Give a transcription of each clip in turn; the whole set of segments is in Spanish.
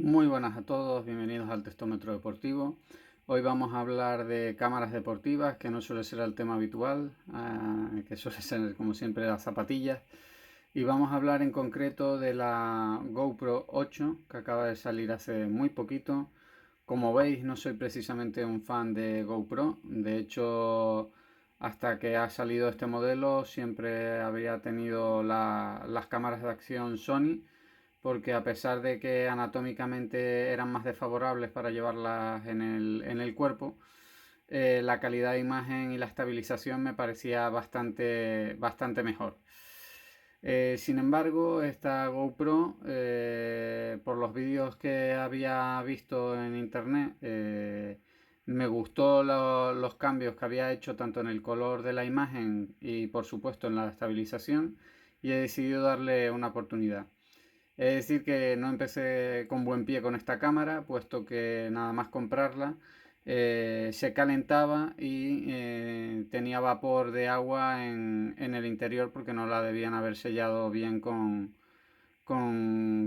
Muy buenas a todos, bienvenidos al Testómetro Deportivo. Hoy vamos a hablar de cámaras deportivas, que no suele ser el tema habitual, que suele ser como siempre las zapatillas. Y vamos a hablar en concreto de la GoPro 8, que acaba de salir hace muy poquito. Como veis, no soy precisamente un fan de GoPro. De hecho, hasta que ha salido este modelo, siempre había tenido las cámaras de acción Sony, porque a pesar de que anatómicamente eran más desfavorables para llevarlas en el cuerpo, la calidad de imagen y la estabilización me parecía bastante mejor. Sin embargo, esta GoPro, por los vídeos que había visto en internet, me gustó los cambios que había hecho tanto en el color de la imagen y por supuesto en la estabilización, y he decidido darle una oportunidad. Es decir, que no empecé con buen pie con esta cámara, puesto que nada más comprarla se calentaba y tenía vapor de agua en el interior, porque no la debían haber sellado bien con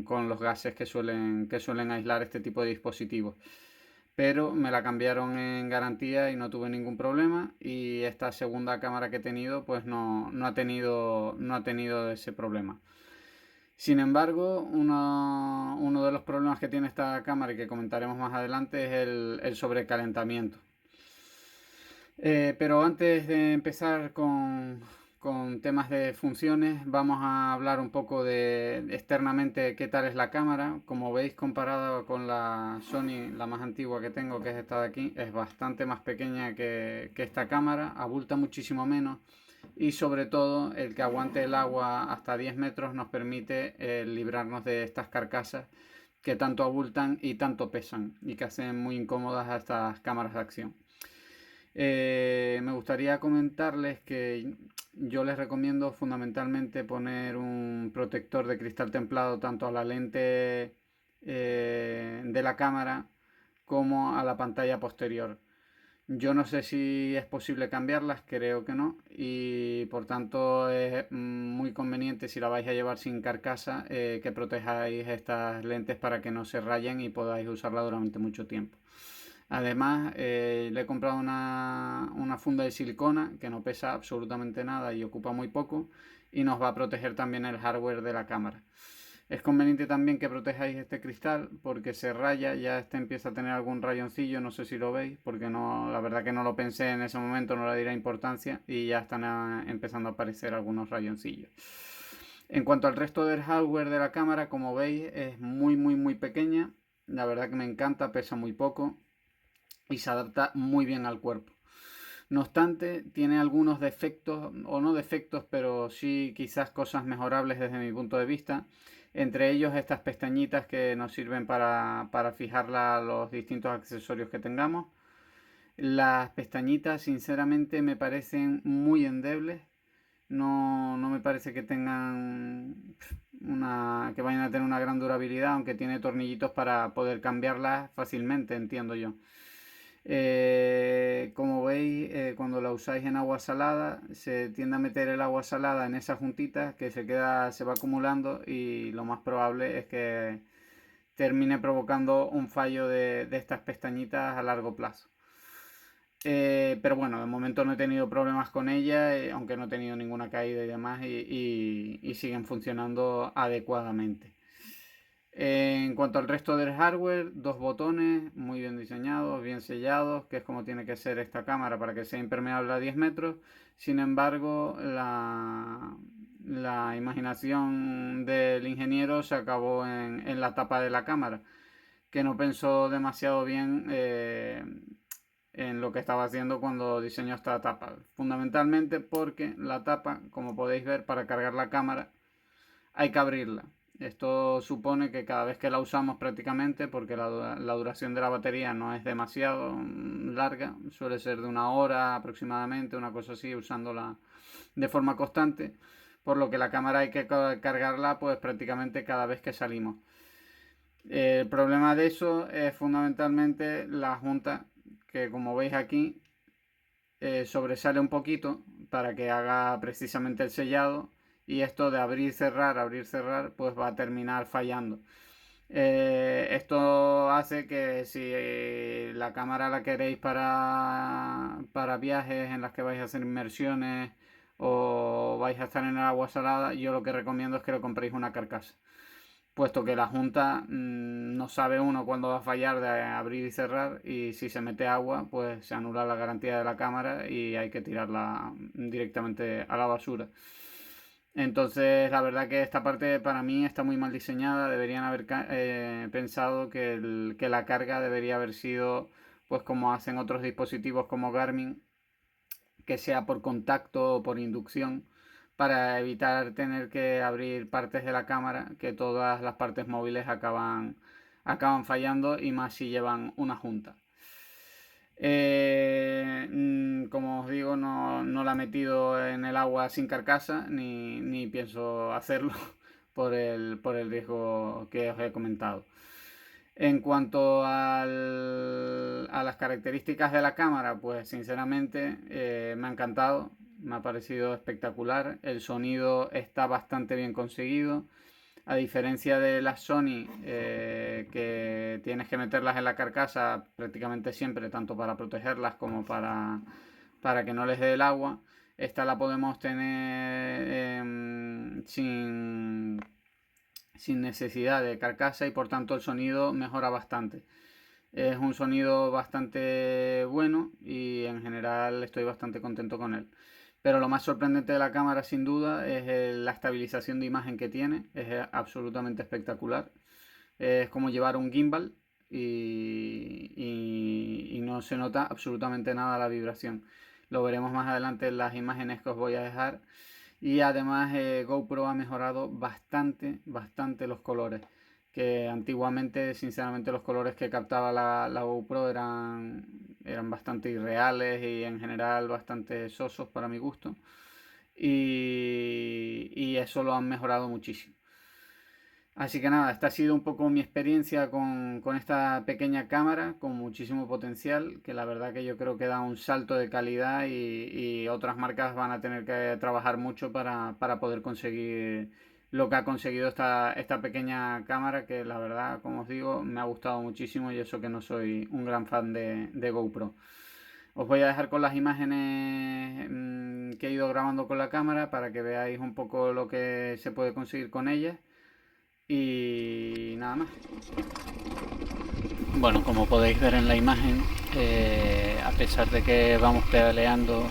los gases que suelen aislar este tipo de dispositivos. Pero me la cambiaron en garantía y no tuve ningún problema, y esta segunda cámara que he tenido pues no ha tenido ese problema. Sin embargo, uno de los problemas que tiene esta cámara y que comentaremos más adelante es el sobrecalentamiento. Pero antes de empezar con temas de funciones, vamos a hablar un poco de externamente qué tal es la cámara. Como veis, comparada con la Sony, la más antigua que tengo, que es esta de aquí, es bastante más pequeña que esta cámara, abulta muchísimo menos, y sobre todo el que aguante el agua hasta 10 metros nos permite librarnos de estas carcasas que tanto abultan y tanto pesan y que hacen muy incómodas a estas cámaras de acción. Me gustaría comentarles que yo les recomiendo fundamentalmente poner un protector de cristal templado tanto a la lente de la cámara como a la pantalla posterior. Yo no sé si es posible cambiarlas, creo que no, y por tanto es muy conveniente, si la vais a llevar sin carcasa, que protejáis estas lentes para que no se rayen y podáis usarla durante mucho tiempo. Además, le he comprado una funda de silicona que no pesa absolutamente nada y ocupa muy poco, y nos va a proteger también el hardware de la cámara. Es conveniente también que protejáis este cristal, porque se raya, ya este empieza a tener algún rayoncillo, no sé si lo veis, porque no, la verdad que no lo pensé en ese momento, no le di importancia, y ya están empezando a aparecer algunos rayoncillos. En cuanto al resto del hardware de la cámara, como veis, es muy pequeña. La verdad que me encanta, pesa muy poco y se adapta muy bien al cuerpo. No obstante, tiene algunos defectos, o no defectos, pero sí quizás cosas mejorables desde mi punto de vista. Entre ellos estas pestañitas que nos sirven para fijar los distintos accesorios que tengamos. Las pestañitas sinceramente me parecen muy endebles. No me parece que tengan que vayan a tener una gran durabilidad, aunque tiene tornillitos para poder cambiarlas fácilmente, entiendo yo. Como veis, cuando la usáis en agua salada, se tiende a meter el agua salada en esas juntitas que se va acumulando, y lo más probable es que termine provocando un fallo de estas pestañitas a largo plazo. Pero bueno, de momento no he tenido problemas con ella, aunque no he tenido ninguna caída y demás, y siguen funcionando adecuadamente. En cuanto al resto del hardware, dos botones muy bien diseñados, bien sellados, que es como tiene que ser esta cámara para que sea impermeable a 10 metros. Sin embargo, la imaginación del ingeniero se acabó en la tapa de la cámara, que no pensó demasiado bien en lo que estaba haciendo cuando diseñó esta tapa. Fundamentalmente porque la tapa, como podéis ver, para cargar la cámara hay que abrirla. Esto supone que cada vez que la usamos prácticamente, porque la duración de la batería no es demasiado larga, suele ser de una hora aproximadamente, una cosa así, usándola de forma constante, por lo que la cámara hay que cargarla pues prácticamente cada vez que salimos. El problema de eso es fundamentalmente la junta, que como veis aquí sobresale un poquito para que haga precisamente el sellado, y esto de abrir cerrar, pues va a terminar fallando. Esto hace que si la cámara la queréis para viajes en las que vais a hacer inmersiones o vais a estar en el agua salada, yo lo que recomiendo es que lo compréis una carcasa, puesto que la junta no sabe uno cuándo va a fallar de abrir y cerrar, y si se mete agua pues se anula la garantía de la cámara y hay que tirarla directamente a la basura. Entonces la verdad que esta parte para mí está muy mal diseñada. Deberían haber pensado que la carga debería haber sido pues como hacen otros dispositivos como Garmin, que sea por contacto o por inducción, para evitar tener que abrir partes de la cámara, que todas las partes móviles acaban fallando, y más si llevan una junta. Como os digo, no la he metido en el agua sin carcasa, ni pienso hacerlo por el riesgo que os he comentado. En cuanto a las características de la cámara, pues sinceramente me ha encantado, me ha parecido espectacular. El sonido está bastante bien conseguido. A diferencia de las Sony, que tienes que meterlas en la carcasa prácticamente siempre, tanto para protegerlas como para que no les dé el agua, esta la podemos tener sin necesidad de carcasa, y por tanto el sonido mejora bastante. Es un sonido bastante bueno y en general estoy bastante contento con él. Pero lo más sorprendente de la cámara sin duda es la estabilización de imagen que tiene. Es absolutamente espectacular. Es como llevar un gimbal y no se nota absolutamente nada la vibración. Lo veremos más adelante en las imágenes que os voy a dejar. Y además GoPro ha mejorado bastante los colores, que antiguamente sinceramente los colores que captaba la GoPro eran bastante irreales y en general bastante sosos para mi gusto, y eso lo han mejorado muchísimo. Así que nada, esta ha sido un poco mi experiencia con esta pequeña cámara con muchísimo potencial, que la verdad que yo creo que da un salto de calidad, y otras marcas van a tener que trabajar mucho para poder conseguir lo que ha conseguido esta pequeña cámara, que la verdad, como os digo, me ha gustado muchísimo, y eso que no soy un gran fan de GoPro. Os voy a dejar con las imágenes que he ido grabando con la cámara para que veáis un poco lo que se puede conseguir con ellas. Y nada más. Bueno, como podéis ver en la imagen, a pesar de que vamos pedaleando,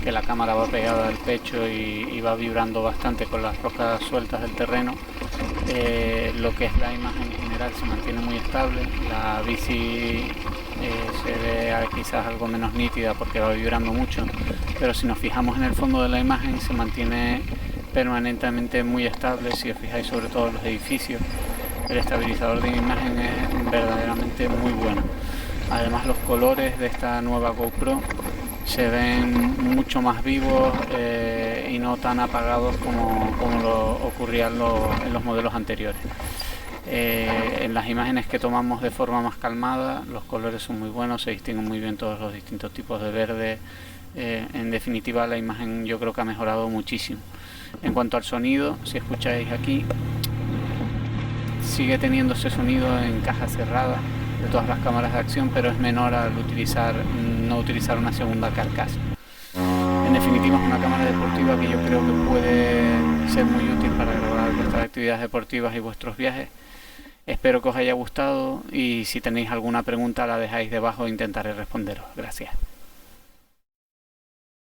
que la cámara va pegada al pecho y va vibrando bastante con las rocas sueltas del terreno, lo que es la imagen en general se mantiene muy estable. La bici se ve quizás algo menos nítida porque va vibrando mucho, pero si nos fijamos en el fondo de la imagen se mantiene permanentemente muy estable. Si os fijáis, sobre todo en los edificios, el estabilizador de imagen es verdaderamente muy bueno. Además, los colores de esta nueva GoPro se ven mucho más vivos y no tan apagados como lo ocurría en los modelos anteriores. En las imágenes que tomamos de forma más calmada, los colores son muy buenos, se distinguen muy bien todos los distintos tipos de verde. En definitiva, la imagen yo creo que ha mejorado muchísimo. En cuanto al sonido, si escucháis aquí, sigue teniendo ese sonido en caja cerrada de todas las cámaras de acción, pero es menor al no utilizar una segunda carcasa. En definitiva, es una cámara deportiva que yo creo que puede ser muy útil para grabar vuestras actividades deportivas y vuestros viajes. Espero que os haya gustado, y si tenéis alguna pregunta la dejáis debajo e intentaré responderos. Gracias.